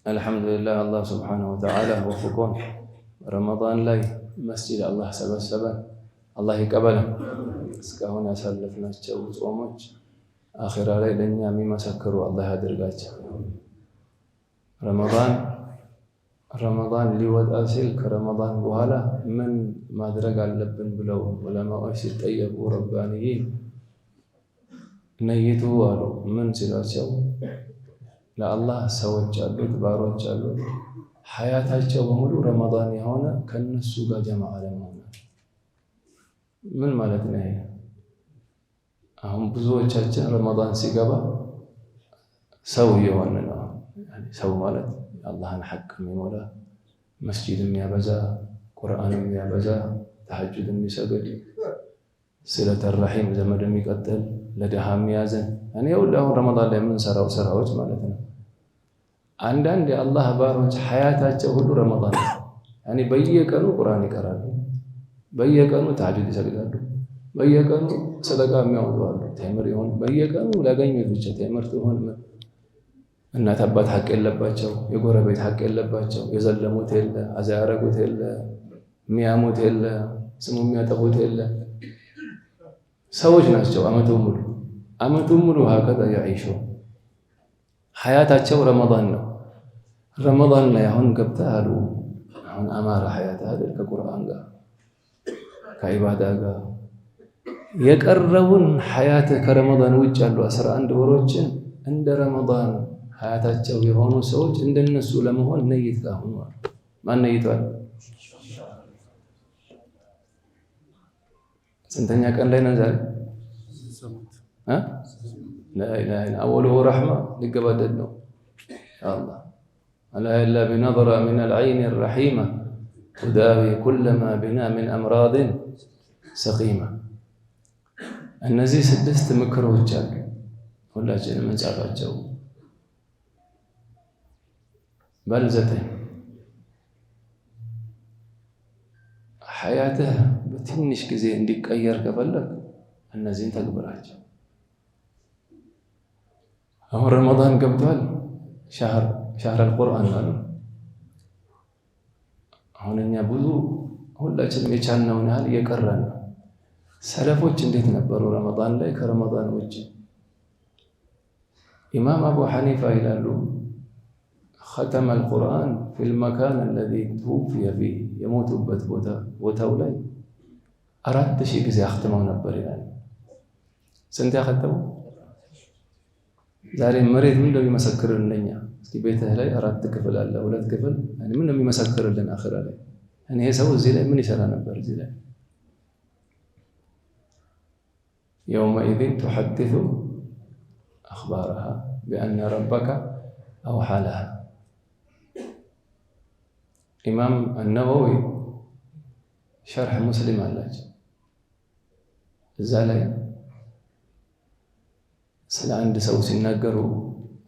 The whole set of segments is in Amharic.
الحمد لله الله سبحانه وتعالى وفقون رمضان لاي مسجد الله سبسبن الله يقبله እስካሁን ያሳለፍናቸው ጾሞች አኺራ ላይ ለኛ የሚመሰክሩ አላህ ያድርጋቸው። ረመዳን ሊወጣ ሲል ከረመዳን በኋላ ምን ማድረግ አለብን ብለው ዑለማዎች ሲጠየቁ ረባንይ ነይቱ አሉ። ምን ሲላቸው ለአላህ ሰዎች አሉት ባሮች አሉት ሐያታቸው በሙሉ ረመዳን የሆነ ከነሱ ጋር ጀማዓ ለመሆን። ምን ማለት ነው? አሁን ብዙዎቻችን ረመዳን ሲገባ ሰው የሆነ ነው። ሰው ማለት አላህን ሐቅ የሚሞላ መስጂድ የሚያበዛ ቁርአን የሚያበዛ ተሐጁድ የሚሰግድ ሲለተ ረሒም ዘመድ የሚቀጥል ለድሃ የሚያዝን እኔ ሁሉ ረመዳን ላይ የምንሰራው ስራዎች ማለት ነው። አንዳንድ የአላህ ባሮች ሐያታቸው ሁሉ ረመዳን ያኔ በየቀኑ ቁርአን ይቀራሉ፣ በየቀኑ ተሐጁድ ይሰግዳሉ፣ በየቀኑ ሰደቃ የሚያወጡ አሉ። ተምር ይሁን በየቀኑ ላገኙት ብቻ ተምር ይሁን እናት አባት ሐቅ የለባቸው፣ የጎረቤት ሐቅ የለባቸው፣ የዘለሙት የለ፣ አዛ ያረጉት የለ፣ የሚያሙት የለ፣ ስሙ የሚያጠፉት የለ። ሰዎች ናቸው አመቱን ሙሉ ሀከዛ ያይሹ ሐያታቸው ረመዳን ነው። ረመዳን ላይ አሁን ገብተህ አሉ አሁን አማራ ሐያት አይደል ከቁርአን ጋር ከኢባዳ ጋር የቀረቡን ሐያት ከረመዳን ውጭ ያሉ 11 ወሮችን እንደ ረመዳን ሐያታቸው የሆኑ ሰዎች እንደነሱ ለመሆን ነይት ጋር ሆኗል። ማን ነይቷል? ስንተኛ ቀን ላይ ነን ዛሬ? لا إله إلا أوله رحمة لقبادنا الله ألا إلا بنظرة من العين الرحيمة تداوي كل ما بنا من أمراض سقيمة. النزي سدست مكروه جاك ولا جن من سافر جو بلزته حياته بتنش كزي عندك أير قبلك النزين تقبلها. አሁን ረመዳን ገብቷል። ሻህር አልቁርአን አሉ። አሁን እኛ ብዙ ሁላችንም የቻልነውን ያህል እየቀረን ነው። ሰለፎች እንዴት ነበሩ ረመዳን ላይ ከረመዳን ውጭ? ኢማም አቡ ሐኒፋ ይላሉ ختم القرآن في المكان الذي توفي فيه የሞቱበት ቦታው ላይ 4000 ጊዜ አختመው ነበር ይላል። ስንት ያختመው? ዛሬ መሬት ምን እንደሚመሰክርልን ለኛ እስኪ ቤትህ ላይ 4 ክፍል አለ 2 ክፍል ምን እንደሚመሰክርልን አኺራ ላይ እኔ ሰው እዚህ ላይ ምን ይሰራ ነበር? እዚህ ላይ يومئذ تحدث أخبارها بأن ربك أوحى لها. إمام النووي شرح مسلم አላች እዛ ላይ ስለ አንድ ሰው ሲናገሩ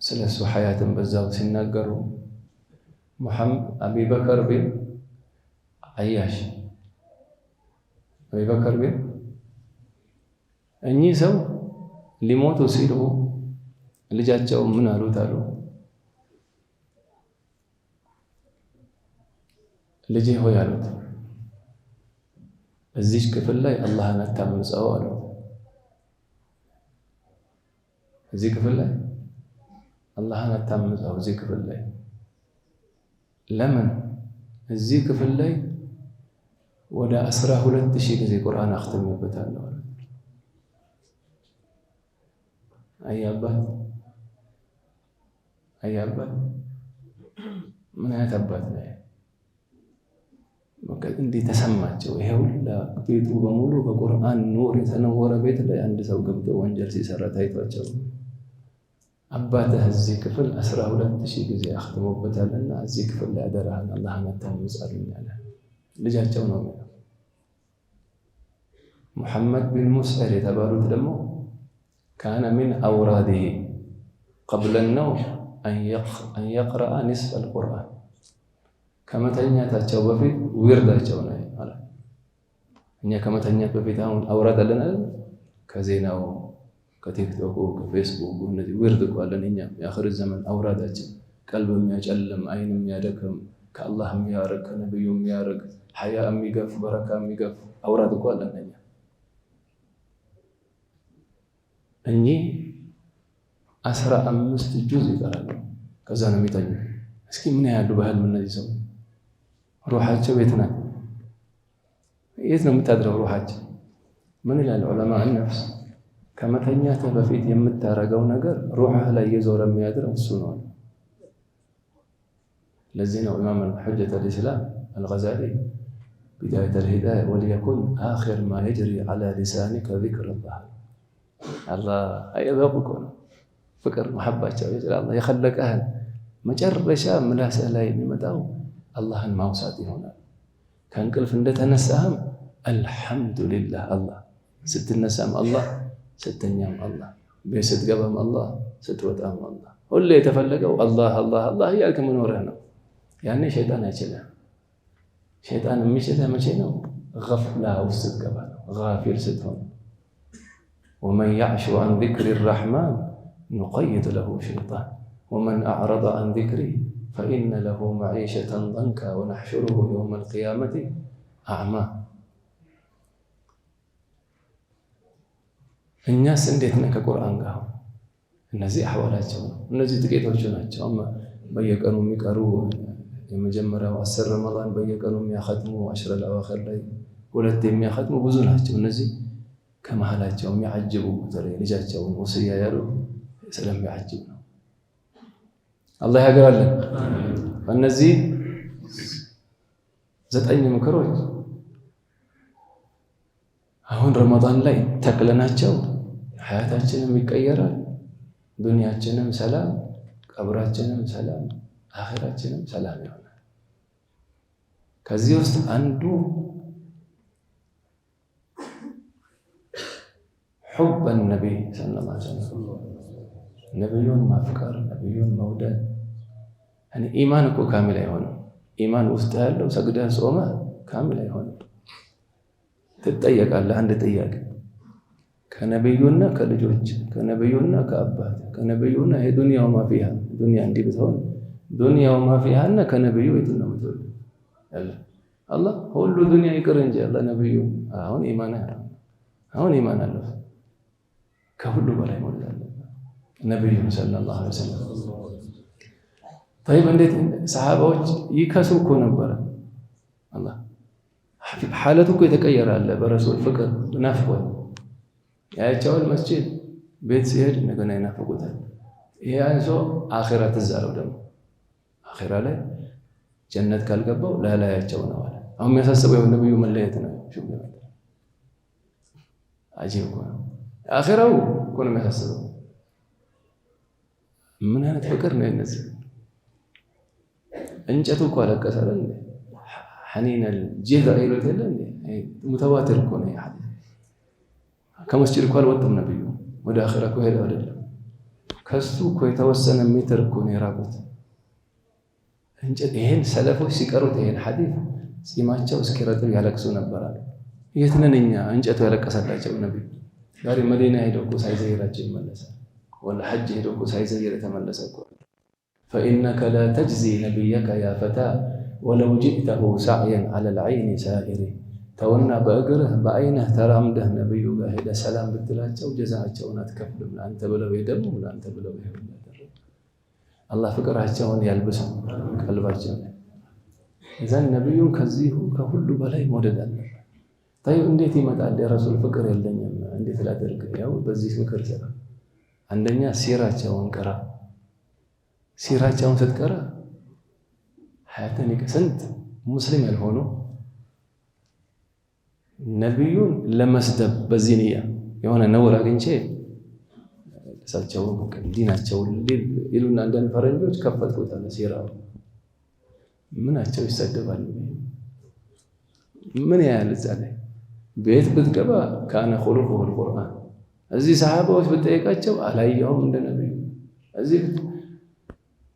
ስለ እሱ ሐያትን በዛው ሲናገሩ አቢበከር ቢን አያሽ አቢበከር ቢን እኚህ ሰው ሊሞቱ ሲሉ ልጃቸው ምን አሉት አሉ ልጄ ሆይ አሉት እዚህ ክፍል ላይ አላህን አታምፀው አሉ። እዚህ ክፍል ላይ አላህን አታምፀው። እዚህ ክፍል ላይ ለምን? እዚህ ክፍል ላይ ወደ 12000 ጊዜ ቁርአን አختمበታለሁ። አያባት ምን አይነት አባት ነው? እንዴት ተሰማቸው? ይሄ ሁላ ቤቱ በሙሉ በቁርአን ኑር የተነወረ ቤት ላይ አንድ ሰው ገብቶ ወንጀል ሲሰራ ታይቷቸው አባትህ እዚህ ክፍል 12000 ጊዜ አختمበታልና እዚህ ክፍል ላይ አደራህን አላህን አታምፀልኝ አለ። ልጃቸው ነው። ሙሐመድ ቢን ሙስዒር የተባሉት ደግሞ ካነ ሚን አውራዲሂ قبل النوم أن يقرأ نصف القرآن ከመተኛታቸው በፊት ዊርዳቸው ነው ማለት እኛ ከመተኛት በፊት አሁን አውራድ አለን አይደል? ከዜናው ከቲክቶክ ከፌስቡክ እነዚህ ወርድ ቋለን እኛ የአኺር ዘመን አውራዳችን ቀልብ የሚያጨልም አይን የሚያደክም ከአላህ የሚያርቅ ከነብዩ የሚያርቅ ሐያ የሚገፍ በረካ የሚገፍ አውራድ ቋለን እኛ እኚ 15 ጁዝ ይቀራሉ። ከዛ ነው የሚተኙ። እስኪ ምን ያህሉ በህልም እነዚህ ሰው ሩሃቸው የት ናት? የት ነው የምታድረው ሩሃቸው? ምን ይላል ዑለማ ነፍስ ከመተኛት በፊት የምታረገው ነገር ሩህህ ላይ የዞረ የሚያድረው እሱ ነው። ለዚህ ነው ኢማም ሑጀት አልኢስላም አልገዛሊ ቢዳየት አልሂዳያ ወሊየኩን አኺር ማ የጅሪ ዐላ ሊሳኒከ ዚክሩላህ አላህ አይበቁ ነው ፍቅር መሐባቸው አላህ የኸለቀህን መጨረሻ ምላስህ ላይ የሚመጣው አላህን ማውሳት ይሆናል። ከእንቅልፍ እንደተነሳህም አልሐምዱሊላህ አላህ ስትነሳም አላህ ስትተኛም አላህ ቤት ስትገባም አላህ ስትወጣም አላህ ሁሌ የተፈለገው አላህ አላህ አላህ እያልክ መኖርህ ነው። ያኔ ሸይጣን አይችልም። ሸይጣን የሚችልህ መቼ ነው? ገፍላ ውስጥ ስትገባ ነው፣ ጋፊል ስትሆን። ወመን ያዕሹ አን ዚክሪ ረሕማን ኑቀይድ ለሁ ሸይጣን ወመን አዕረض አን ዚክሪ ፈኢነ ለሁ መዒሸተን ضንካ ወነሕሹሩሁ የውመ ልቅያመቲ አዕማ። እኛስ እንዴት ነን ከቁርአን ጋር? እነዚህ አሕዋላቸው ነው። እነዚህ ጥቂቶቹ ናቸው። በየቀኑ የሚቀሩ የመጀመሪያው 10 ረመዳን በየቀኑ የሚያኸትሙ 10 አልአዋኺር ላይ 2 የሚያኸትሙ ብዙ ናቸው። እነዚህ ከመሃላቸው የሚያጅቡ በተለይ ልጃቸውን ወስያ ያሉ ስለሚያጅብ ነው። አላህ ያገራለን። እነዚህ 9 ምክሮች አሁን ረመዳን ላይ ተክለናቸው ሐያታችንም ይቀየራል። ዱንያችንም ሰላም፣ ቀብራችንም ሰላም፣ አኺራችንም ሰላም ይሆናል። ከዚህ ውስጥ አንዱ ሑብ ነቢይ ሰለላሁ ዐለይሂ ወሰለም ነቢዩን ማፍቀር፣ ነቢዩን መውደድ። ኢማን እኮ ካሚል አይሆንም። ኢማን ውስጥ ያለው ሰግደህ ጾመህ ካሚል አይሆንም። ትጠየቃለህ አንድ ጥያቄ ከነቢዩና ከልጆች ከነቢዩና ከአባት ከነቢዩና የዱንያው ማፊያ ዱንያ እንዲህ ብትሆን ዱንያው ማፊያና ከነቢዩ የት ነው የምትወደው? አላህ ሁሉ ዱንያ ይቅር እንጂ አላህ ነቢዩ አሁን ኢማን አለው ከሁሉ በላይ መውደድ አለበት ነቢዩ ሰለላሁ ዐለይሂ ወሰለም። طيب እንዴት ሰሃባዎች ይከሱ እኮ ነበረ። አላህ ሐለቱ እኮ የተቀየረ አለ በረሱል ፍቅር ናፍቆት ያያቸዋል። መስጂድ ቤት ሲሄድ እንደገና ይናፍቁታል። ይሄ አንሶ አኺራ ትዝ አለው። ደግሞ አኺራ ላይ ጀነት ካልገባው ላላያቸው ነው አለ። አሁን የሚያሳስበው ነብዩ መለየት ነው። አጂብ እኮ ነው። አኺራው እኮ ነው የሚያሳስበው። ምን አይነት ፍቅር ነው እነዚህ? እንጨቱ እኮ አለቀሰ አይደል? ሐኒነል ጂዛ ይሉት የለ እንዴ? ሙተዋቲር እኮ ነው። ከመስጂድ እኮ አልወጡም ነብዩ። ወደ አኺራ እኮ ሄደው አይደለም። ከሱ እኮ የተወሰነ ሜትር እኮ ነው የራቁት። እንጨት ይሄን ሰለፎች ሲቀሩት ይሄን ሐዲስ ጺማቸው እስኪረጥብ ያለቅሱ ነበር አለ። የት ነን እኛ? እንጨቱ ያለቀሰላቸው ነብዩ። ዛሬ መዲና ሄደው እኮ ሳይዘይራቸው ይመለሳል። ወላ ሐጅ ሄደው እኮ ሳይዘይር የተመለሰ እኮ فإنك لا تجزي نبيك يا فتى ولو جئته سعيا على العين سائر ተውና በእግርህ በአይንህ ተራምደህ ነብዩ ጋር ሄደህ ሰላም ብትላቸው ጀዛቸውን አትከፍልም። ለአንተ ብለው ሄደሙ ለአንተ ብለው ይሄዱ ነበር። አላህ ፍቅራቸውን ያልብሰው ቀልባቸውን። እዛን ነብዩን ከዚሁ ከሁሉ በላይ መውደድ አለበት። ታዩ እንዴት ይመጣል? የረሱል ፍቅር የለኝም እንዴት ላደርግ? ያው በዚህ ፍቅር ሰራ። አንደኛ ሲራቸውን ቀራ። ሲራቸውን ስትቀራ ሐያተን ስንት ሙስሊም ያልሆኑ ነብዩን ለመስደብ በዚህ ንያ የሆነ ነውር አግኝቼ እሳቸውን ዲናቸውን ይሉና አንዳንድ ፈረንጆች ከፈትኩታል። ሲራው ምናቸው ይሰደባሉ? ምን ያህል እዛ ላይ ቤት ብትገባ ካነ ኹሉቁሁ አልቁርአን። እዚህ ሰሃባዎች ብትጠይቃቸው አላየሁም እንደ ነብዩ። እዚህ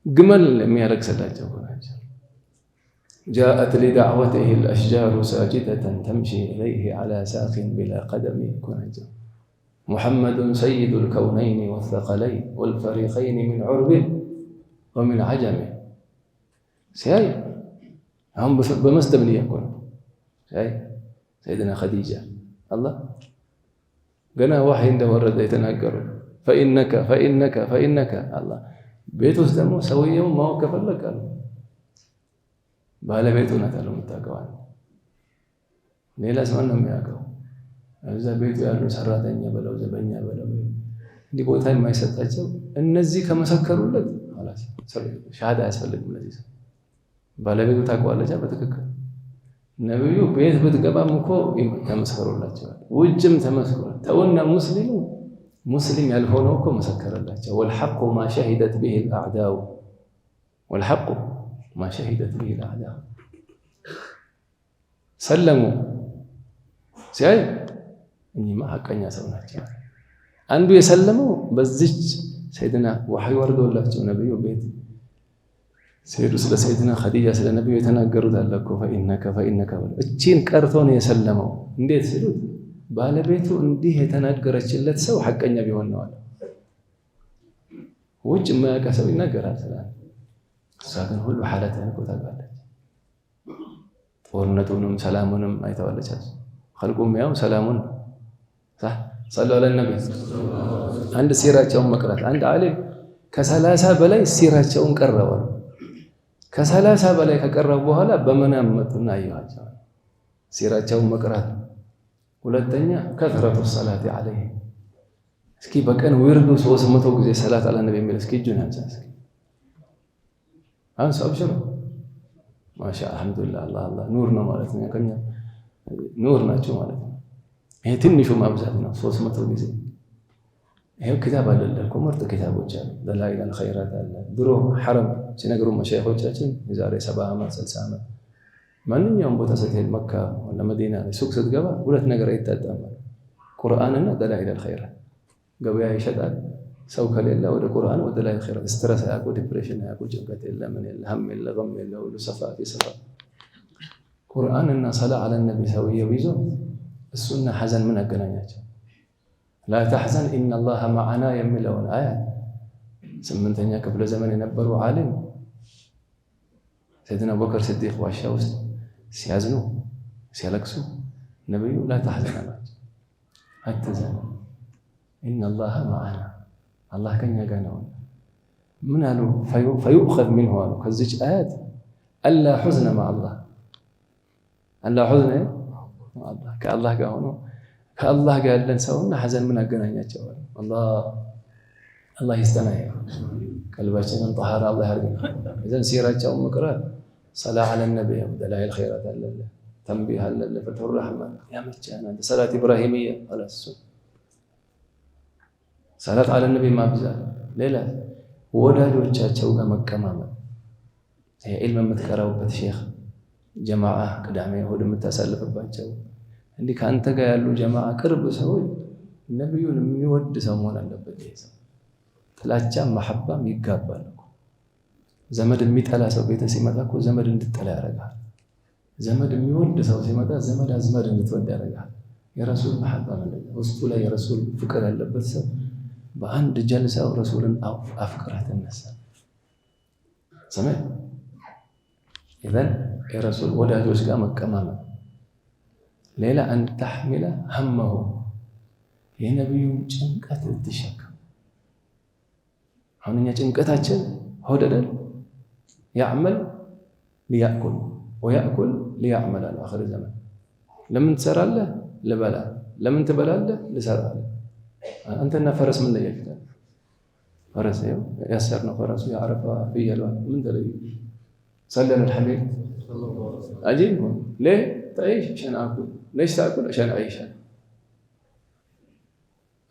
ግመል የሚያረክስላቸው ናቸው። جاءت لدعوته الأشجار ساجدة تمشي إليه على ساق بلا قدم كنجا محمد سيد الكونين والثقلين والفريقين من عرب ومن عجم سياي هم بمسدم ليكون سياي سيدنا خديجة الله قنا وحي عنده ورد يتناقروا فإنك الله بيته استمو سويه ما هو كفلك ባለቤቱ ናት አለው የምታውቀዋል ሌላ ሰው ነው የሚያውቀው እዛ ቤቱ ያሉ ሰራተኛ በለው ዘበኛ በለው እንዲህ ቦታ የማይሰጣቸው እነዚህ ከመሰከሩለት خلاص ሻሃዳ ያስፈልግም ለዚህ ሰው ባለቤቱ ታውቀዋለች በትክክል ነብዩ ቤት ብትገባም እኮ ተመስከሩላቸው ውጭም ተመስከሩ ተውና ሙስሊም ያልሆነው እኮ መሰከረላቸው والحق ما شهدت به الاعداء والحق ما شهدت به الأعداء سلموا سياي إني ما حقني سوناتي عنده يسلموا بزج سيدنا وحي وردوا الله جو نبي وبيت سيدنا خديجة سيدنا نبي يتناقروا ذلك فإنك እቺን ቀርቶን የሰለመው እንዴት ሲሉት ባለቤቱ እንዲህ የተናገረችለት ሰው ሐቀኛ ቢሆን ነው አለ ውጭ ማያቀሰው ይናገራል ሰላም ሳገን ሁሉ ሐላተን ቆጣቃለች ጦርነቱንም ሰላሙንም አይተዋለች خلقهم ያው ሰላሙን صح صلوا على النبي አንድ ሲራቸውን መቅራት አንድ ዓሊም ከ30 በላይ ሲራቸውን ቀረበው ከ30 በላይ ከቀረበ በኋላ በመናም መጡና አዩዋቸው ሲራቸውን መቅራት ሁለተኛ ከثرة الصلاه عليه እስኪ በቀን ወርዱ 300 ጊዜ ሰላት አለ ነብይ የሚል እስኪ እጁን አንሳ አንሳ አብሽሩ ማሻ አልহামዱሊላህ አላህ ኑር ነው ማለት ነው ከኛ ኑር ናቸው ማለት ነው ይሄ ትንሹ ማብዛት ነው 300 ጊዜ ይሄው كتاب አለልኩ ምርጥ ኪታቦች አሉ ደላኢል الخيرات አለ ድሮ ሐረም ሲነግሩ መሻይኾቻችን የዛሬ 70 ዓመት 60 ዓመት ማንኛውም ቦታ ስትሄድ መካ ወላ መዲና ሱቅ ስትገባ ሁለት ነገር አይታጣም ቁርአንና ደላኢል الخيرات ገበያ ይሸጣል ሰው ከሌለ ወደ ቁርአን ወደ ላይ ኸይር ስትረስ ያቆ ዲፕሬሽን ያቆ ጭንቀት የለ ምን የለ هم የለ غم የለ ሁሉ ሰፋፊ ቁርአንና ሰላ على النبي ሰውየው ይዞ እሱና ሐዘን ምን አገናኛቸው لا تحزن ان الله معنا የሚለውን አያት 8ኛ ክፍለ ዘመን የነበሩ ዓሊም ሰይድና አቡበከር ሲዲቅ ዋሻ ውስጥ ሲያዝኑ ሲያለቅሱ ነብዩ لا تحزن አላቸው አትዘን ان الله معنا الله ከኛ ጋር ነው ምን አሉ فيؤخذ منه አሉ ከዚች አያት الا حزن مع الله الا حزن مع الله ከአላህ ጋር ሆኖ ከአላህ ጋር ያለን ሰውና ሐዘን ምን አገናኛቸው አላህ ይስተናይ ቀልባችንን طهارة الله ያርግልን እዘን ሲራቸው መቅራት ሰላ على النبي دلائل الخيرات አለ ተንቢህ አለ ፈትሁ الرحمن ያመቻና ሰላት ኢብራሂሚያ خلاص ሰላት على النبي ማብዛት ሌላ ወዳጆቻቸው ጋር መቀማመጥ የኢልም የምትቀራውበት ሼኽ ጀማዓ ቅዳሜ እሁድ የምታሳልፍባቸው እንዲህ ካንተ ጋር ያሉ ጀማዓ ቅርብ ሰዎች ነብዩን የሚወድ ሰው መሆን አለበት ይሄ ጥላቻ መሐባም ይጋባል ዘመድ የሚጠላ ሰው ቤተ ሲመጣ እኮ ዘመድ እንድትጠላ ያደርጋል ዘመድ የሚወድ ሰው ሲመጣ ዘመድ አዝመድ እንድትወድ ያደርጋል የረሱል መሐባ ማለት ውስጡ ላይ የረሱል ፍቅር ያለበት ሰው በአንድ ጀልሳው ረሱልን አፍቅራት ተነሳ ሰማይ إذن የረሱል ወዳጆች ጋር መቀማመጥ ሌላ أن تحمل همه የነብዩን ጭንቀት ትሸከም አሁንኛ ጭንቀታችን ሆደደል يعمل ليأكل ويأكل ليعمل على آخر الزمان لمن تسرالله لبلا لمن تبلاله لسرالله أنتنا فرس من ذلك فرس يسرنا فرس يعرف في الوان من ذلك صلنا الحبيب عجيب ليه تعيش عشان أكل ليش تأكل عشان أعيش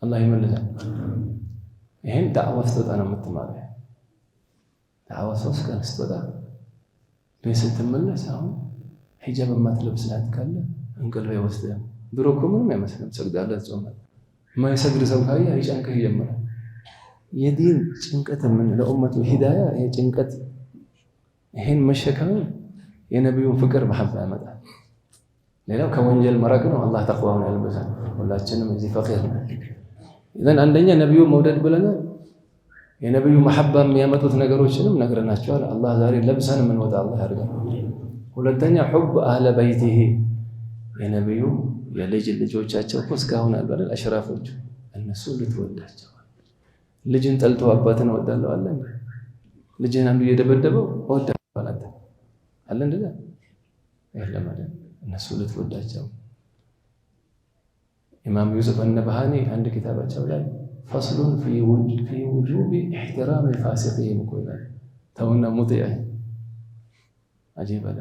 الله يملك ይሄን ዳዕዋ ስትወጣ ነው የምትማረው ዳዕዋ ሶስት ቀን ስትወጣ ለስትመለስ አሁን ሂጃብ ማትለብስ ናት ካለ እንቅልፍ ይወስዳል ድሮ እኮ ምንም አይመስልም ሰግዳለህ ጾማል ማይሰግድ ሰው ካየ አይጨንቅህ ይጀምራል የዲን ጭንቀት ምን ለኡመቱ ሂዳያ ይሄ ጭንቀት ይሄን መሸከም የነቢዩን ፍቅር መሐባ ያመጣል። ሌላው ከወንጀል መራቅ ነው። አላህ ተቅዋውን ያልበሳል። ሁላችንም እዚህ ፈቂር ነው። ኢዘን አንደኛ ነቢዩን መውደድ ብለናል። የነቢዩ መሐባ የሚያመጡት ነገሮችንም ነግረናቸዋል። አላህ ዛሬ ለብሰን የምንወጣ አላህ ያድርገን። ሁለተኛ ሑብ አህለ በይቲሂ የነቢዩ የልጅ ልጆቻቸው እኮ እስካሁን አሉ አይደል? አሽራፎቹ እነሱ ልትወዳቸዋል። ልጅን ጠልቶ አባትን እወዳለሁ አለ። ልጅን አንዱ እየደበደበው እወዳለሁ አለ እንደዛ የለም አይደል? እነሱ ልትወዳቸው። ኢማም ዩሱፍ አልነብሃኒ አንድ ኪታባቸው ላይ ፈስሉን ፊ ውጁብ ኢሕትራም ፋሲቂሂም እኮ ይላል። ተውና ሙጢዕ አጂብ አለ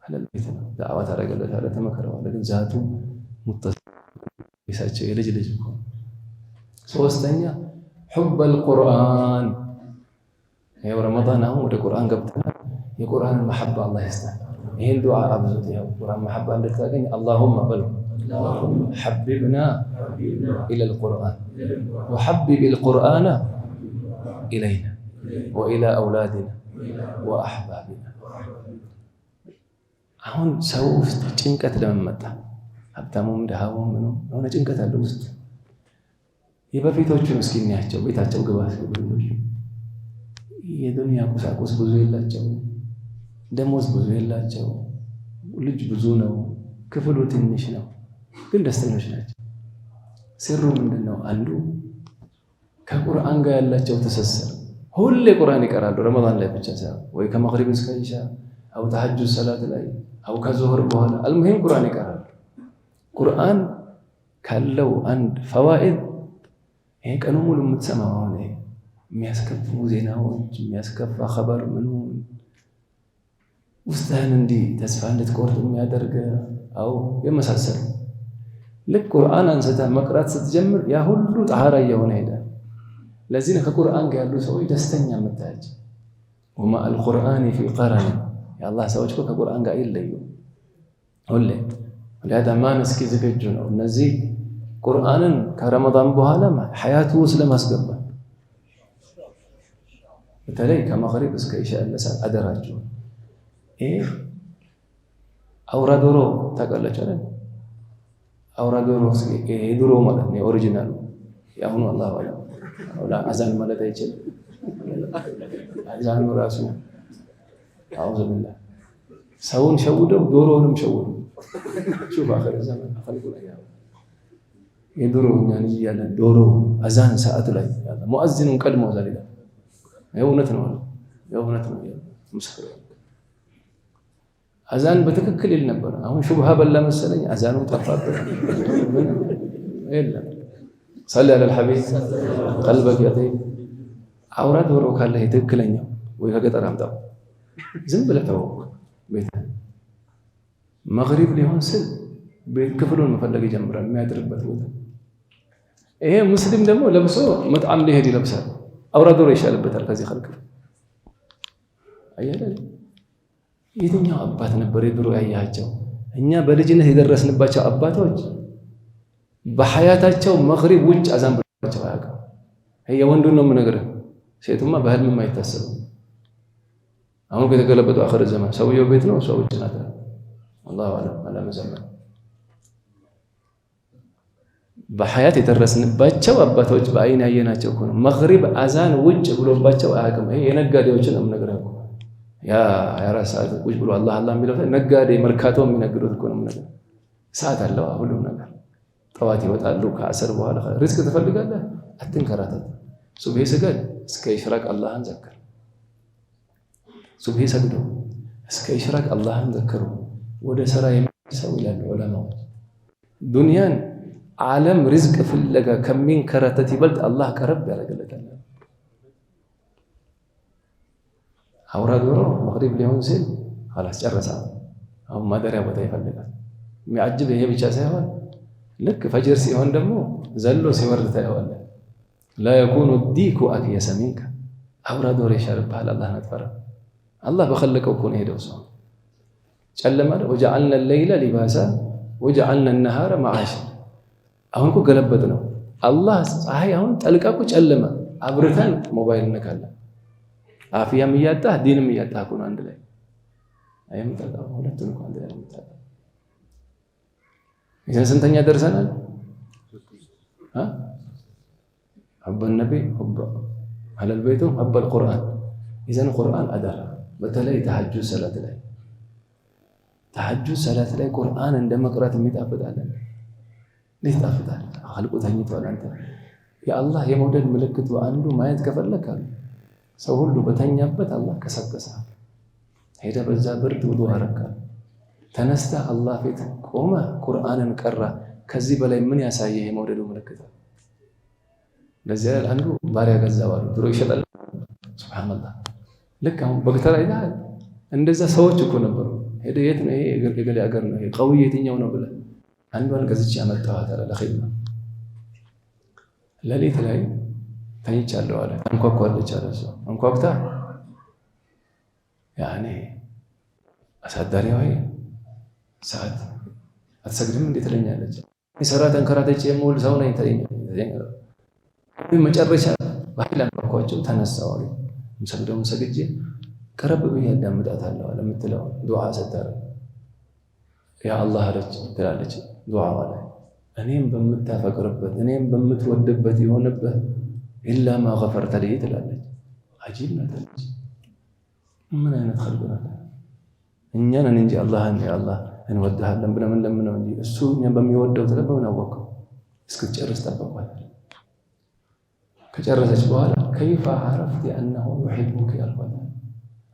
አህለል ቤት ነው። ዳዕዋ ታደርግለታለህ፣ ተመክረዋለህ። ግን ዛቱ ሙተሳቸው የልጅ ልጅ እኮ። ሶስተኛ ሑበል ቁርአን። ይኸው ረመዳን አሁን ወደ ቁርአን ገብተናል። የቁርአንን መሐባ አላህ ይስጠን። ይህን ዱዓ አብዙት። ይኸው ቁርአን መሐባ እንድታገኝ አላሁመ በሉ ሐቢብና ኢለል ቁርአን ወሐቢብ አልቁርአነ ኢለይና ወኢላ አውላዲና ወአሕባቢና። አሁን ሰው ውስጥ ጭንቀት ለምን መጣ? ሀብታሙም ድሃውም ምንም የሆነ ጭንቀት አለ ውስጥ። የበፊቶቹ ምስኪን ናቸው። ቤታቸው ግባ የዱንያ ቁሳቁስ ብዙ የላቸው፣ ደሞዝ ብዙ የላቸው፣ ልጅ ብዙ ነው፣ ክፍሉ ትንሽ ነው፣ ግን ደስተኞች ናቸው። ሲሩ ምንድን ነው? አንዱ ከቁርአን ጋር ያላቸው ትስስር። ሁሌ ቁርአን ይቀራሉ። ረመዳን ላይ ብቻ ሳይሆን ወይ ከመግሪብ እስከ ኢሻ አው ተሐጁድ ሰላት ላይ አው ከዙህር በኋላ አልሙሂም ቁርአን ይቀራሉ። ቁርአን ካለው አንድ ፈዋኢድ ይሄ ቀኑ ሙሉ የምትሰማው አሁን የሚያስከፉ ዜናዎች፣ የሚያስከፋ ኸበር ምኑ ውስጥህን እንዲህ ተስፋ እንድትቆርጥ የሚያደርግ አው የመሳሰሉ። ልክ ቁርአን አንስተህ መቅራት ስትጀምር ያ ሁሉ ጣሃራ እየሆነ ሄዳል። ለዚህ ነው ከቁርአን ጋር ያሉ ሰዎች ደስተኛ የምታያቸው። ወማ አልቁርአን ፊ ቀረን የአላህ ሰዎች እኮ ከቁርአን ጋር ይለዩ ሁሌ። ወሊሃዛ ማን እስኪ ዝግጁ ነው እነዚህ ቁርአንን ከረመዳን በኋላ ሐያቱ ውስጥ ለማስገባት በተለይ ከመግሪብ እስከ ኢሻ ያለ ሰዓት አደራችሁ። ይሄ አውራ ዶሮ ታውቃላችሁ አይደል? አውራ ዶሮ የድሮ ማለት ነው፣ ኦሪጂናሉ። የአሁኑ አላህ ወላ አዛን ማለት አይችልም። አዛኑ ራሱ አውዙ ቢላህ ሰውን ሸውደው ዶሮውንም ሸውዱ። ሹፍ አኺር ዘመን አኸልቁ ላይ የድሮ እኛን እያለን ዶሮ አዛን ሰዓት ላይ ሙአዚኑን ቀድሞ ዛሬ እውነት ነው አለ። እውነት ነው ምስክር አዛን በትክክል ይል ነበር። አሁን ሹብሃ በላ መሰለኝ አዛኑ ጠፋበት። ምን የለም ሰለ አለል ሐቢብ ቀልበክ የጠይብ። አውራ ዶሮ ካለ ትክክለኛው ወይ ከገጠር አምጣው፣ ዝም ብለህ ተወው ቤት። መግሪብ ሊሆን ስል ቤት ክፍሉን መፈለግ ይጀምራል፣ የሚያድርበት ቦታ። ይሄ ሙስሊም ደግሞ ለብሶ መጥዓም ሊሄድ ይለብሳል። አውራ ዶሮ ይሻልበታል ከዚህ ኸልቅ። አያለ የትኛው አባት ነበር የድሮ ያያቸው? እኛ በልጅነት የደረስንባቸው አባቶች በሐያታቸው መግሪብ ውጭ አዛን ብላቸው አያውቅም። የወንዱን ነው የምነግርህ፣ ሴቱማ በህልምም አይታሰብም። አሁን ከተገለበጠው አኺር ዘመን ሰውየው ቤት ነው፣ እሷ ውጭ ናት። አላሁ አለም አላመዘመን። በሐያት የደረስንባቸው አባቶች በአይን ያየናቸው እኮ ነው። መግሪብ አዛን ውጭ ብሎባቸው አያውቅም። ይሄ የነጋዴዎችን ነው የምነግርህ እኮ። ያ 24 ሰዓት ቁጭ ብሎ አላህ አላህ የሚለው ነጋዴ መርካቶ የሚነግዱት እኮ ነው የምነግርህ። ሰዓት አለው ሁሉም ነገር። ጠዋት ይወጣሉ፣ ከአስር በኋላ ሪዝቅ ትፈልጋለህ፣ አትንከራተት። ሱብሂ ስገድ እስከ ኢሽራቅ አላህን ዘክር። ሱብሂ ሰግዶ እስከ ኢሽራቅ አላህን ዘክሩ። ወደ ስራ የሚሰው ይላሉ ዑለማዎች። ዱንያን ዓለም ሪዝቅ ፍለጋ ከሚንከራተት ይበልጥ አላህ ቀረብ ያደርግለታል። አውራ ዶሮ መግሪብ ሊሆን ሲል ኸላስ ጨረሰ። አሁን ማደሪያ ቦታ ይፈልጋል። የሚያጅብ ይሄ ብቻ ሳይሆን ልክ ፈጅር ሲሆን ደግሞ ዘሎ ሲወርድ ታየዋለህ። ላ የኩኑ ዲኩ አክየሰ ሚንከ። አውራ ዶሮ ይሻልብሃል። አላህን አትፈራ። አላህ በኸለቀው እኮ ነው የሄደው ሰው። ጨለማ ወጀዐልና ለይለ ሊባሳ ወጀዐልና ነሃረ መዓሻ። አሁን እኮ ገለበጥ ነው። አላህ ፀሐይ አሁን ጠልቃ እኮ ጨለመ። አብርተን ሞባይል እንነካለን። አፍያም እያጣህ ዲንም እያጣህ እኮ ነው አንድ ላይ። አይምጣጣው ሁለቱን እንኳን አንድ ላይ አይምጣጣው። ይሄን ስንተኛ ደርሰናል? حب النبي حب أهل البيت حب القرآن. إذن القرآن أدر بتلاقي تهجد صلاة ላይ ተሐጁድ ሰላት ላይ ቁርአን እንደመቅራት የሚጣፍጥ አለ? እንዴት ይጣፍጣል? አልቆ ተኝቷል። አንተ የአላህ የመውደድ ምልክቱ አንዱ ማየት ከፈለክ አሉ ሰው ሁሉ በተኛበት አላህ ቀሰቀሰህ። ሄደ በዛ ብርድ ውዱእ አረካ፣ ተነስተ አላህ ፊት ቆመ ቁርአንን ቀራ። ከዚህ በላይ ምን ያሳየህ የመውደዱ ምልክት? ለዚያ አንዱ ባሪያ ገዛው አሉ ድሮ ይሸጣል። ሱብሃንአላህ ልክ አሁን በግተራ ይላል። እንደዛ ሰዎች እኮ ነበሩ። ሄደ የት ነው ይሄ የገሌ ሀገር ነው ይሄ ቀውይ የትኛው ነው ብለህ አንዷን ገዝቼ አመጣኋት አለ ለኺድማ። ሌሊት ላይ ተኝቻለሁ አለ። አንኳኳለች አለ እሷ አንኳኩታ ያኔ አሳዳሪዋ ሰዓት አትሰግድም እንዴት ትለኛለች? የሰራ ተንከራተች የምውል ሰው ነኝ ተለኛለች። መጨረሻ በኃይል አንኳኳቸው ተነሳው አለ። ሰግደውን ሰግጄ ቀረብ ብዬ አዳምጣታለሁ አለ የምትለው ዱዓ ስታረግ ያ አላህ አለች ትላለች ዱዓዋ ላይ እኔም በምታፈቅርበት እኔም በምትወድበት የሆነበት ኢላ ማ ገፈርተ ሊ ትላለች። አጂብ ናት። ምን አይነት ኸልቅ ናት? እኛ ነን እንጂ አላህን ያ አላህ እንወድሃለን ብለን ለምነው እንጂ እሱ እኛን በሚወደው ተለበውን አወቀው። እስክትጨርስ ጠበቋት። ከጨረሰች በኋላ ከይፈ አረፍቲ አነሁ ዩሒቡክ ያልኳት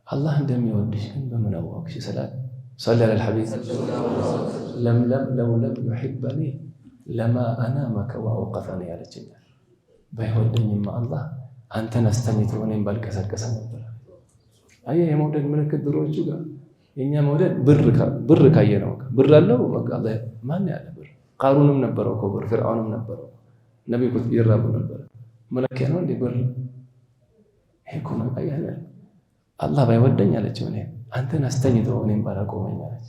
አላህ እንደሚወድሽ ግን በምን አወቅሽ? ሰላት صلى على الحبيب ለው ለም ዩሒበኒ ለማ አናመከ ወአውቀፈኒ ያለችኝ። ባይወደኝማ አላህ አንተን አስተኝቶ እኔን ባልቀሰቀሰ ነበር። አየህ የመውደድ ምልክት ድሮዎቹ ጋር የኛ መውደድ ብር ካየነው ብር አለው በቃ አላህ ማን ያለ ብር ቃሩንም ነበረው እኮ ብር ፍርዓውንም ነበረው ነብዩ ይራቡ ነበር። መለኪያ ነው እንዴ ብር? ይሄ እኮ ነው አየህ አላህ ባይወደኝ አለች እኔ አንተን አስተኝቶ እኔን ባላቆመኝ አለች።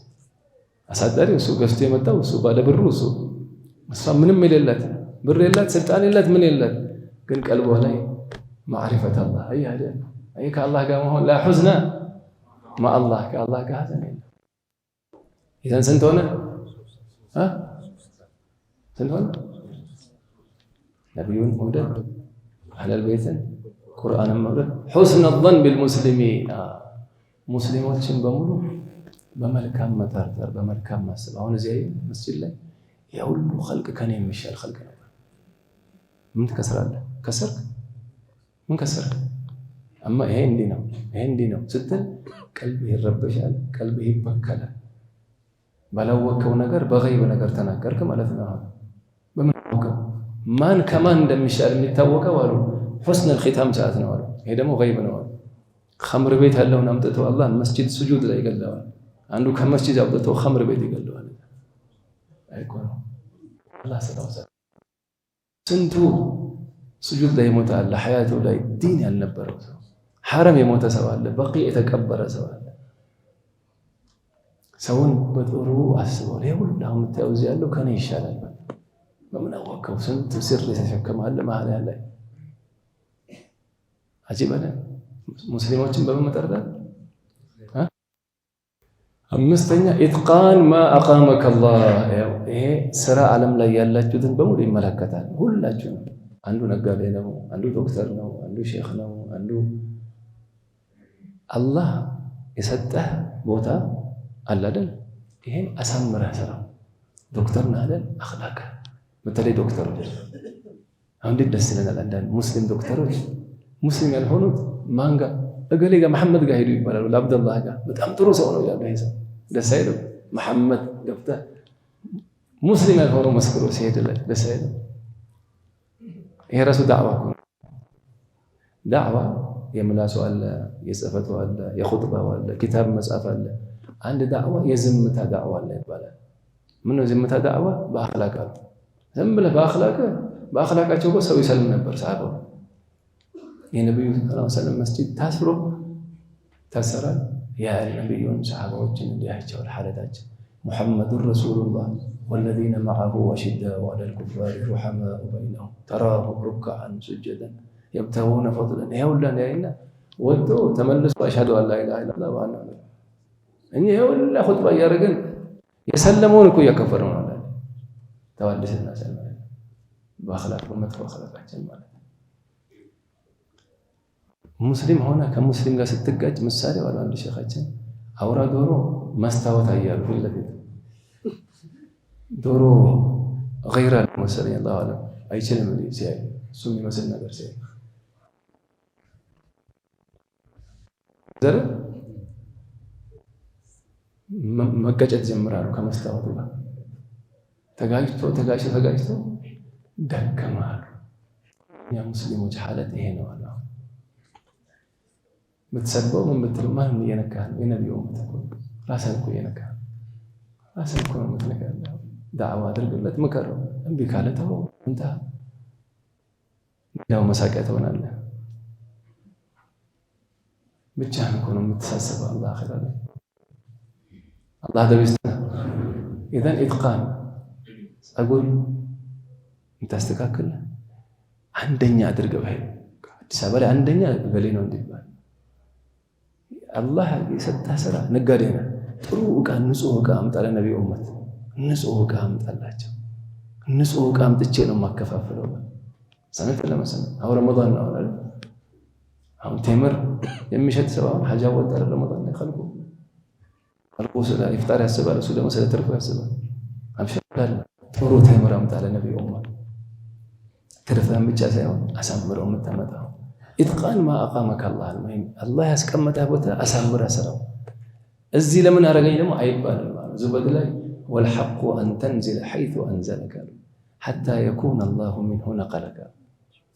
አሳዳሪው እሱ ገዝቶ የመጣው እሱ ባለ ብሩ እሷ ምንም የሌላት ብር የላት ስልጣን የላት ምን የላት ግን ቀልቧ ላይ ማዕሪፈት አላህ አይ ከአላህ ጋር መሆን ላ ሑዝና ማአላህ ከአላህ ጋር ሐዘን የለም። ይዘን ስንት ሆነ? ስንት ሆነ? ነቢዩን መውደድ አህለል ቤትን ቁርአንን መውደድ ሑስነ ظን ቢልሙስሊሚን ሙስሊሞችን በሙሉ በመልካም መጠርጠር በመልካም ማሰብ። አሁን እዚህ መስጂድ ላይ የሁሉ ኸልቅ ከኔ የሚሻል ኸልቅ ነው። ምን ትከስራለህ? ከሰርክ ምን ከሰርክ? አማ ይሄ እንዲህ ነው ይሄ እንዲህ ነው ስትል ቀልብህ ይረበሻል፣ ቀልብህ ይበከላል። ባላወቀው ነገር በገይብ ነገር ተናገርክ ማለት ነው። በምን አወቀው? ማን ከማን እንደሚሻል የሚታወቀው አሉ ሑስነል ኺታም ሰዓት ነው አሉ። ይሄ ደግሞ ገይብ ነው አሉ። ኸምር ቤት ያለውን አምጥተው አላህን መስጂድ ስጁድ ላይ ይገለዋል። አንዱ ከመስጂድ አውጥተው ኸምር ቤት ይገለዋል። አይቆም አላህ ሰላም ስንቱ ስጁድ ላይ ሞተ አለ። ሐያቱ ላይ ዲን ያልነበረው ሰው ሐረም የሞተ ሰው አለ። በቂ የተቀበረ ሰው አለ። ሰውን በጥሩ አስበው ይሄ ሁሉ አሁን የምታየው እዚህ ያለው ከኔ ይሻላል በምን አወቀው? ስንት ስር የተሸከመ አለ መሀል ያለ አጂበነ ሙስሊሞችን በመጠርጠር። አምስተኛ ኢትቃን ማ አቃመከ አላህ። ይሄ ስራ ዓለም ላይ ያላችሁትን በሙሉ ይመለከታል። ሁላችሁም አንዱ ነጋዴ ነው፣ አንዱ ዶክተር ነው፣ አንዱ ሼክ ነው፣ አንዱ አላህ የሰጠህ ቦታ አለ አይደል? ይሄን አሳምረህ ስራ። ዶክተር ነህ አይደል? አኽላቅ በተለይ ዶክተሮች አሁን እንዴት ደስ ይለናል። አንዳንድ ሙስሊም ዶክተሮች ሙስሊም ያልሆኑት ማን ጋር እገሌ ጋር መሐመድ ጋር ሄዱ ይባላሉ። ለአብደላህ ጋር በጣም ጥሩ ሰው ነው ያለው። ይሄ ሰው ደስ አይልም? መሐመድ ገብተህ ሙስሊም ያልሆነው መስክሮ ሲሄድለት ደስ አይልም? ይሄ ራሱ ዳዕዋ ነው። ዳዕዋ የምላሱ አለ፣ የጽፈቱ አለ፣ የኹጥባው አለ፣ ኪታብ መጻፍ አለ። አንድ ዳዕዋ የዝምታ ዳዕዋ አለ ይባላል። ምን ነው ዝምታ ዳዕዋ? በአኽላቅ አለ። ዝም ብለህ በአኽላቃቸው እኮ ሰው ይሰልም ነበር ሰሃባው። የነብዩ ሰለላሁ ዐለይሂ ወሰለም መስጂድ ታስሮ ታሰራል። ያ ነብዩን ሰሃባዎችን እንዲያቸው ሐለታቸው ሙሐመዱን ረሱሉላህ ወለዚነ መዐሁ አሽዳኡ ዐለል ኩፋሪ ሩሐማኡ በይነሁም ተራሁም ሩክዐን ሱጀደን የብተጉነ ፈድለን። ይሄ ሁላ ያይና ወጥቶ ተመልሶ አሽሀዱ አን ላ ኢላሀ ኢለላህ ወአነ እኛ ሁላ ኹጥባ እያደረግን የሰለመውን እኮ እያከፈርን ነው አለ ተዋደስና ሰለመ በአኽላቅ በመጥፎ አኽላቃችን ማለት ነው። ሙስሊም ሆነ ከሙስሊም ጋር ስትጋጭ ምሳሌ ባለ አንድ ሼኻችን አውራ ዶሮ መስታወት አያሉ ፊት ለፊት ዶሮ ገይራ መሰለኝ አላሁ አለም አይችልም ሲያይ እሱ የሚመስል ነገር ሲያይ ዘር መጋጨት ጀምራሉ ከመስታወቱ ጋር ተጋጭቶ ደከማሉ። ያ ሙስሊሞች ሐለት ይሄ ነው አለ። ምትሰበው ምን ብትሉ ማን እየነካህ ነው? የነቢዩ ኡመት እኮ ራስህን እኮ እየነካህ ነው። ራስህን እኮ ነው የምትነካህ። ዳዕዋ አድርግለት፣ ምከረው። እምቢ ካለ ተወው፣ እንተህ ያው መሳቂያ ትሆናለህ። ብቻህን እኮ ነው የምትሳሰበው አላህ አኺራ ላይ አላህ ደብስተህ ኢዘን ኢትቃን ጸጉር እንታስተካክል አንደኛ አድርገው ይሄ አዲስ አበባ ላይ አንደኛ ገሌ ነው እንዲባል አላህ የሰጠህ ስራ ነጋዴ ነህ። ጥሩ ዕቃ ንጹህ ዕቃ አምጣ ለነቢዩ ኡመት ንጹህ ዕቃ አምጣላቸው። ንጹህ ዕቃ አምጥቼ ነው የማከፋፍለው። ሰነፍ ለመሰነፍ አሁን ረመዳን ነው አይደል? አሁን ቴምር የሚሸጥ ሰው አሁን ሐጃ ወጣ ረመዳን ላይ ኸልቁ ስለ ኢፍጣር ያስባል። እሱ ደግሞ ስለ ትርፉ ያስባል። አብሽራል ጥሩ ቴምር አምጣ ለነቢዩ ኡመት ትርፍህን ብቻ ሳይሆን አሳምረው የምታመጣው ኢትቃን ማ አቃመከ አላህ አልሙሂም አላህ ያስቀመጠህ ቦታ አሳምረህ ስራው። እዚህ ለምን አረገኝ ደግሞ አይባልም ማለት ዙበድ ላይ ወልሐቁ አን ተንዚለ ሐይቱ አንዘለከ ሐታ የኩነ አላሁ ሚንሁ ነቀለከ።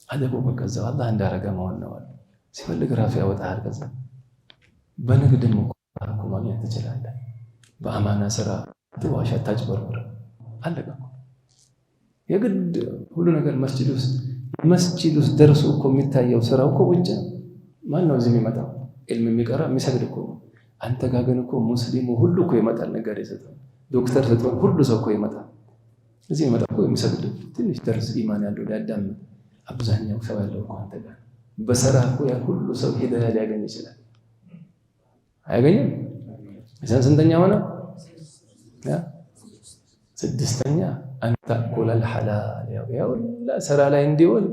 አደቡ በከዛው አላህ እንዳረገ መሆን ነው። ሲፈልግ ራሱ ያወጣሃል። ከዛ በንግድም እኮ ማግኘት ትችላለህ። በአማና ስራ ትዋሽ፣ አታጭበርብር። አለቀ እኮ የግድ ሁሉ ነገር መስጂድ ውስጥ ደርሶ እኮ የሚታየው ስራው እኮ ውጭ ነው። ማን ነው እዚህ የሚመጣው? ኢልም የሚቀራ የሚሰግድ እኮ አንተ ጋር ግን እኮ ሙስሊሙ ሁሉ እኮ ይመጣል። ነጋዴ ስትሆን ዶክተር ስትሆን ሁሉ ሰው እኮ ይመጣል። እዚህ ይመጣ እኮ የሚሰግድ ትንሽ ደርስ ኢማን ያለው ሊያዳምጥ። አብዛኛው ሰው ያለው እኮ አንተ ጋር በሰራ እኮ ያ ሁሉ ሰው ሂዳያ ሊያገኝ ይችላል። አያገኝም? እዛን ስንተኛ ሆነ? ስድስተኛ አንተ ኩለል ሐላል ያው ስራ ላይ እንዲውል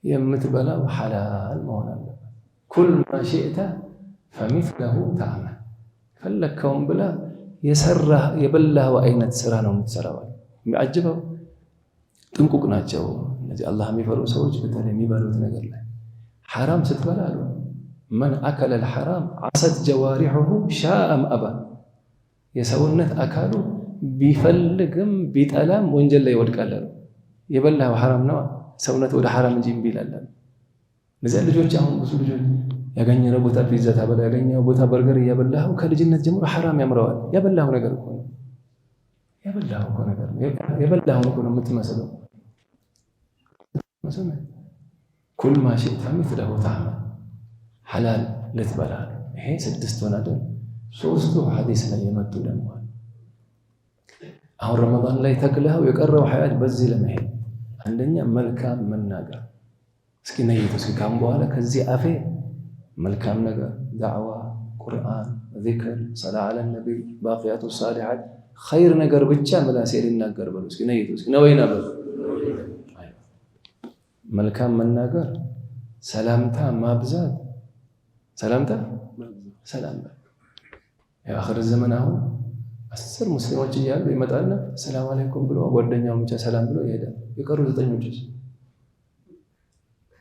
የምትበላው ሐላል መሆን አለበት። ኩል ማ ሺእተ ፈሚስለሁ ተዕመል ፈለግከውን ብላ የበላኸው አይነት ስራ ነው የምትሰራው። የሚያጅበው ጥንቁቅ ናቸው እነዚህ አላህ የሚፈሩ ሰዎች። በተለይ የሚበሉት ነገር ላይ ሐራም ስትበላ አሉ መን አከለ አልሐራም ዐሰት ጀዋሪሑሁ ሻአም አባ የሰውነት አካሉ ቢፈልግም ቢጠላም ወንጀል ላይ ይወድቃል። የበላኸው ሐራም ነው። ሰውነት ወደ ሐራም እንጂ እምቢ ይላል። እነዚያ ልጆች አሁን ብዙ ልጆች ያገኘነው ቦታ ፒዛ ታበላ ያገኘው ቦታ በርገር እያበላኸው ከልጅነት ጀምሮ ሐራም ያምረዋል። ያበላኸው ነገር እኮ ነው። ያበላኸው ነገር ነው። የበላኸው እኮ ነው የምትመስለው። ኩል ማ ሺእተ ሚስለሁ ተዕመል ሐላል ልትበላ ይሄ ስድስት ሆነ አይደል? ሶስቱ ሐዲስ ላይ የመጡ ደግሞ አሁን ረመዳን ላይ ተክለኸው የቀረው ሐያት በዚህ ለመሄድ አንደኛ መልካም መናገር። እስኪ ነይቱ እስኪ ካሁን በኋላ ከዚህ አፌ መልካም ነገር ዳዕዋ፣ ቁርአን፣ ዚክር፣ ሰላ ዐለ ነቢይ፣ ባቂያቱ ሳሊሓት ኸይር ነገር ብቻ ምላሴ ሊናገር በሉ። እስኪ ነይቱ እስኪ ነወይና በሉ። መልካም መናገር፣ ሰላምታ ማብዛት። ሰላምታ ሰላም የአኽር ዘመን አሁን 10 ሙስሊሞች እያሉ ይመጣና ሰላም አለይኩም ብሎ ጓደኛውን ብቻ ሰላም ብሎ ይሄዳል። የቀሩ 9ኞች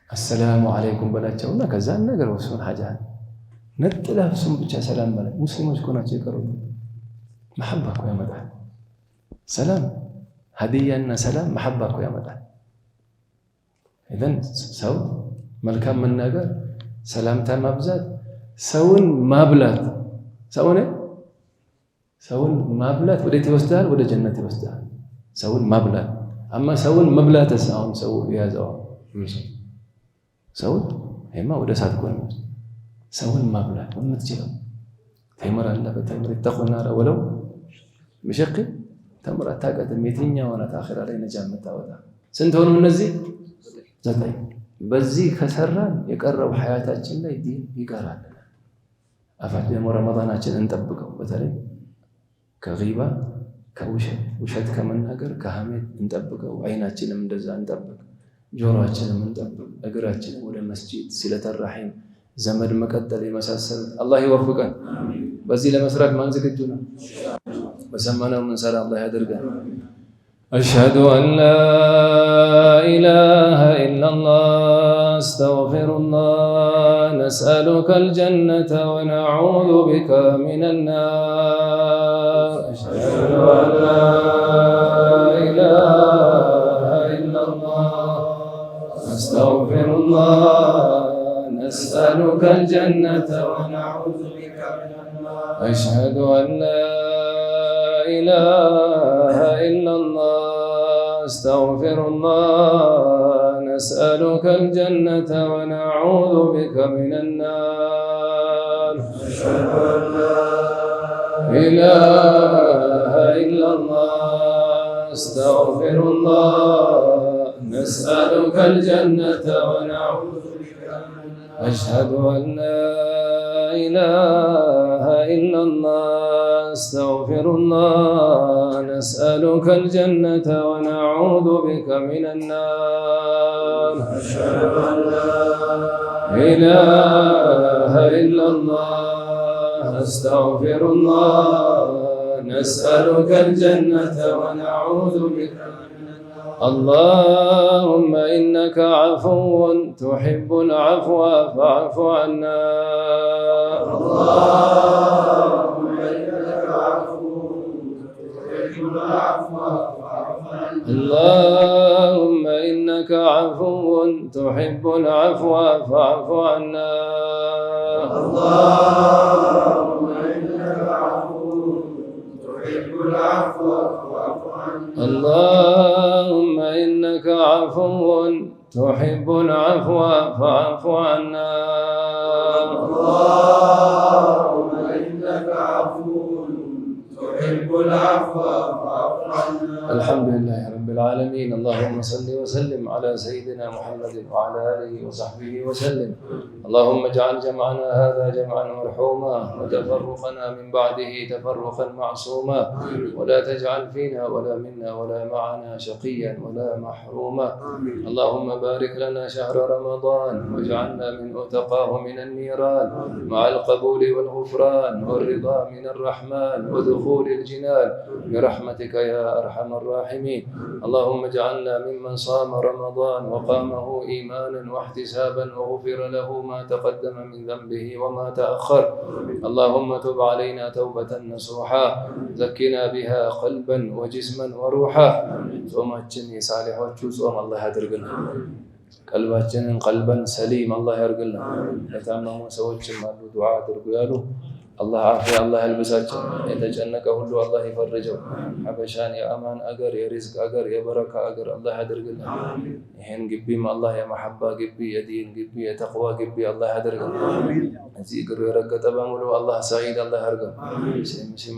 አሰላሙ አለይኩም በላቸውና ከዛ ነገር ወስን ሐጃ ነጥላ እሱም ብቻ ሰላም በላ። ሙስሊሞች እኮ ናቸው የቀሩት። መሐባ እኮ ያመጣል። ሰላም ሀዲያና ሰላም መሐባ እኮ ያመጣል። ኢዘን ሰው መልካም መናገር፣ ሰላምታ ማብዛት፣ ሰውን ማብላት ሰውን ማብላት ወዴት ይወስዳል? ወደ ጀነት ይወስዳል። ሰውን ማብላት። አማ ሰውን መብላትስ አሁን ሰው የያዘው ሰውን ይሄማ ወደ እሳት እኮ ነው። ሰውን ማብላት የምትችለው ተምር አለ በተምር ተቆና ወለው ምሽክ ተምር አታቀጥም። የትኛው ናት አኺራ ላይ ነጃ የምታወጣ? ስንት ሆኑ እነዚህ? 9። በዚህ ከሰራን የቀረው ሐያታችን ላይ ዲን ይቀራል። አፋችን ረመዳናችን እንጠብቀው። በተለይ ከጊባ ከውሸት ከመናገር ከሐሜት እንጠብቀው። አይናችንም እንደዛ እንጠብቅ፣ ጆሮአችንም እንጠብቅ፣ እግራችንም ወደ መስጂድ ሲለተራሂም ዘመድ መቀጠል የመሳሰሉት አላህ ይወፍቀን። በዚህ ለመስራት ማን ዝግጁ ነው? በሰማነው ምን ሰራ አላህ ያደርገን። أشهد أن لا إله إلا الله أستغفر الله نسألك الجنة ونعوذ بك من النار. أشهد أن لا إله إلا الله أستغفر الله نسألك الجنة ونعوذ بك من النار. أشهد أن لا إله إلا الله أستغفر الله نسألك الجنة ونعوذ بك من النار. أشهد أن لا إله إلا الله أستغفر الله نسألك الجنة ونعوذ بك من النار. أشهد أن لا إله إلا الله أستغفر الله نسألك الجنة ونعوذ بك من النار. أشهد أن لا إله إلا الله أستغفر الله نسألك الجنة ونعوذ بك من النار. اللهم إنك عفو تحب العفو فاعف عنا. اللهم إنك عفو تحب العفو فاعف عنا. اللهم إنك عفو تحب العفو فاعف عنا. اللهم إنك عفو تحب العفو فاعف عنا. اللهم إنك عفو تحب العفو فاعف عنا. الحمد لله رب العالمين. اللهم صل وسلم على سيدنا محمد وعلى آله وصحبه وسلم. اللهم اجعل جمعنا هذا جمعا مرحوما وتفرقنا من بعده تفرقا معصوما، ولا تجعل فينا ولا منا ولا معنا شقيا ولا محروما. اللهم بارك لنا شهر رمضان واجعلنا من أتقاه من النيران مع القبول والغفران والرضا من الرحمن ودخول الجنان برحمتك يا أرحم الراحمين. اللهم اجعلنا ممن صام رمضان وقامه إيمانا واحتسابا وغفر له ما تقدم من ذنبه وما تأخر. اللهم تب علينا توبة نصوحا زكنا بها قلبا وجسما وروحا. ጾማችን የሳሊሖቹ ጾም አላህ ያድርግልን። ቀልባችንን ቀልበን ሰሊም አላህ ያርግልን። ለታመሙ ሰዎችም አሉ ዱዓ አድርጉ ያሉ አላህ አፊያ አላህ ያልብሳቸው። የተጨነቀ ሁሉ አላህ ይፈርጀው። ሐበሻን የአማን አገር የሪዝቅ አገር የበረካ አገር አላህ ያድርግልን። ይሄን ግቢም አላህ የመሐባ ግቢ የዲን ግቢ የተቅዋ ግቢ አላህ ያድርግልን። እዚህ እግሩ የረገጠ በሙሉ አላህ ሰዒድ አላህ ያርገው።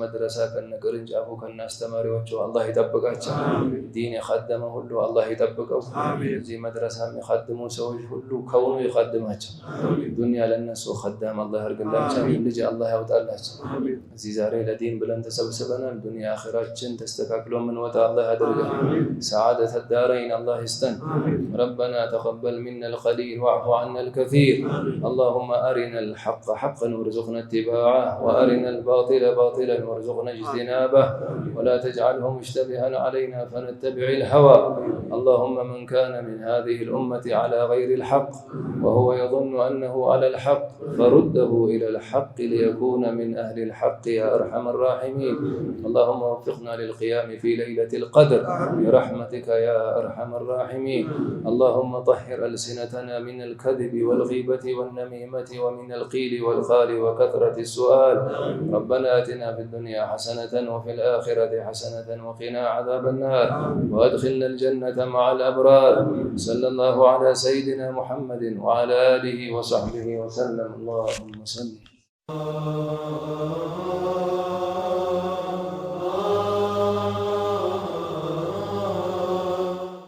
መድረሳ ከነ ቅርንጫፉ ከነ አስተማሪዎቹ አላህ ይጠብቃቸው። ዲን የኸደመ ሁሉ አላህ ይጠብቀው። እዚህ መድረሳ የሚኸድሙ ሰዎች ሁሉ ከውኑ ይኸድማቸው። ዱንያ ለነሱ ኸዳም አላህ ያርግላቸው። ልጅ አላህ ያውጣ አላቸው። እዚህ ዛሬ ለዲን ብለን ተሰብስበናል። ዱንያ አኺራችን ተስተካክሎ ምን ወጣ አላህ ያድርገን። ሰዓደተ ዳረይን አላህ ይስጠን። ረበና ተቀበል ሚና القليل واعف عنا الكثير. اللهم أرنا الحق حقا وارزقنا اتباعه وأرنا الباطل باطلا وارزقنا اجتنابه ولا تجعله مشتبها علينا فنتبع الهوى. اللهم من كان من هذه الأمة على غير الحق وهو يظن أنه على الحق فرده إلى الحق ليكون من أهل الحق يا أرحم الراحمين. اللهم وفقنا للقيام في ليلة القدر برحمتك يا أرحم الراحمين. اللهم طهر ألسنتنا من الكذب والغيبة والنميمة ومن القيل والقال وكثرة السؤال. ربنا آتنا في الدنيا حسنة وفي الآخرة حسنة وقنا عذاب النار وأدخلنا الجنة مع الأبرار. صلى الله على سيدنا محمد وعلى آله وصحبه وسلم. اللهم صل